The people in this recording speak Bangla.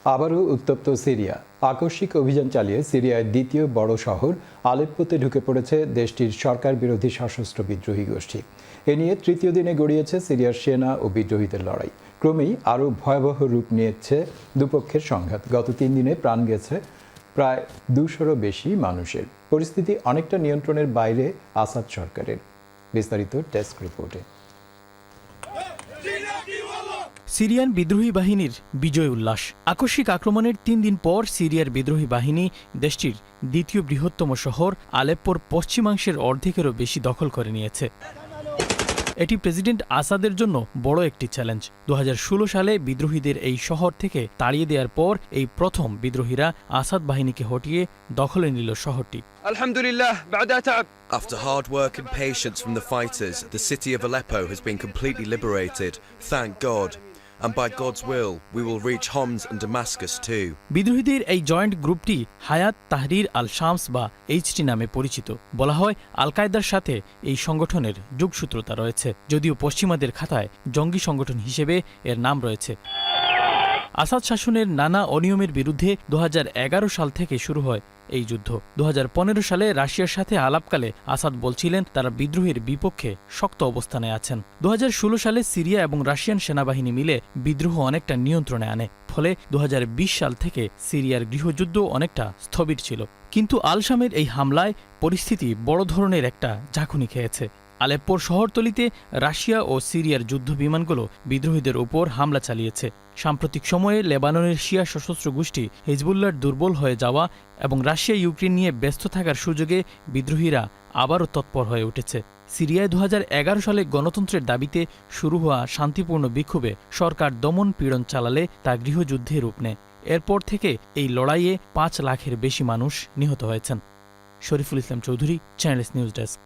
আবারও উত্তপ্ত সিরিয়া। আকস্মিক অভিযান চালিয়ে সিরিয়ার দ্বিতীয় বড় শহর আলেপ্পোতে ঢুকে পড়েছে দেশটির সরকার বিরোধী সশস্ত্র বিদ্রোহী গোষ্ঠী। এ নিয়ে তৃতীয় দিনে গড়িয়েছে সিরিয়ার সেনা ও বিদ্রোহীদের লড়াই। ক্রমেই আরও ভয়াবহ রূপ নিয়েছে দুপক্ষের সংঘাত। গত 3 দিনে প্রাণ গেছে প্রায় 200-রও বেশি মানুষের। পরিস্থিতি অনেকটা নিয়ন্ত্রণের বাইরে আসাদ সরকারের। বিস্তারিত ডেস্ক রিপোর্টে। সিরিয়ান বিদ্রোহী বাহিনীর বিজয় উল্লাস। আকস্মিক আক্রমণের 3 দিন পর সিরিয়ার বিদ্রোহী বাহিনী দেশটির দ্বিতীয় বৃহত্তম শহর আলেপ্পোর পশ্চিমাংশের অর্ধেকেরও বেশি দখল করে নিয়েছে। এটি প্রেসিডেন্ট আসাদের জন্য বড় একটি চ্যালেঞ্জ। 2016 সালে বিদ্রোহীদের এই শহর থেকে তাড়িয়ে দেওয়ার পর এই প্রথম বিদ্রোহীরা আসাদ বাহিনীকে হটিয়ে দখলে নিল শহরটি। After hard work and patience from the fighters, the city of Aleppo has been completely liberated. Thank God. And by God's will, we will reach Homs and Damascus too. বিদ্রোহীদের এই জয়েন্ট গ্রুপটি হায়াত তাহরির আল শামস বা এইচটি নামে পরিচিত। বলা হয় আল কায়দার সাথে এই সংগঠনের যোগসূত্রতা রয়েছে, যদিও পশ্চিমাদের খাতায় জঙ্গি সংগঠন হিসেবে এর নাম রয়েছে। আসাদ শাসনের নানা অনিয়মের বিরুদ্ধে 2011 সাল থেকে শুরু হয় এই যুদ্ধ। 2015 সালে রাশিয়ার সাথে আলাপকালে আসাদ বলছিলেন তারা বিদ্রোহের বিপক্ষে শক্ত অবস্থানে আছেন। 2016 সালে সিরিয়া এবং রাশিয়ান সেনাবাহিনী মিলে বিদ্রোহ অনেকটা নিয়ন্ত্রণে আনে। ফলে 2020 সাল থেকে সিরিয়ার গৃহযুদ্ধ অনেকটা স্থবির ছিল। কিন্তু আল শামের এই হামলায় পরিস্থিতি বড় ধরনের একটা ঝাঁকুনি খেয়েছে। আলেপ্পোর শহরতলিতে রাশিয়া ও সিরিয়ার যুদ্ধ বিমানগুলো বিদ্রোহীদের উপর হামলা চালিয়েছে। সাম্প্রতিক সময়ে লেবাননের শিয়া সশস্ত্র গোষ্ঠী হিজবুল্লাহর দুর্বল হয়ে যাওয়া এবং রাশিয়া ইউক্রেন নিয়ে ব্যস্ত থাকার সুযোগে বিদ্রোহীরা আবারও তৎপর হয়ে উঠেছে। সিরিয়ায় 2011 সালে গণতন্ত্রের দাবিতে শুরু হওয়া শান্তিপূর্ণ বিক্ষোভে সরকার দমন পীড়ন চালালে তা গৃহযুদ্ধে রূপ নেয়। এরপর থেকে এই লড়াইয়ে 5 লাখের বেশি মানুষ নিহত হয়েছেন। Shariful Islam Chowdhury, channels news desk.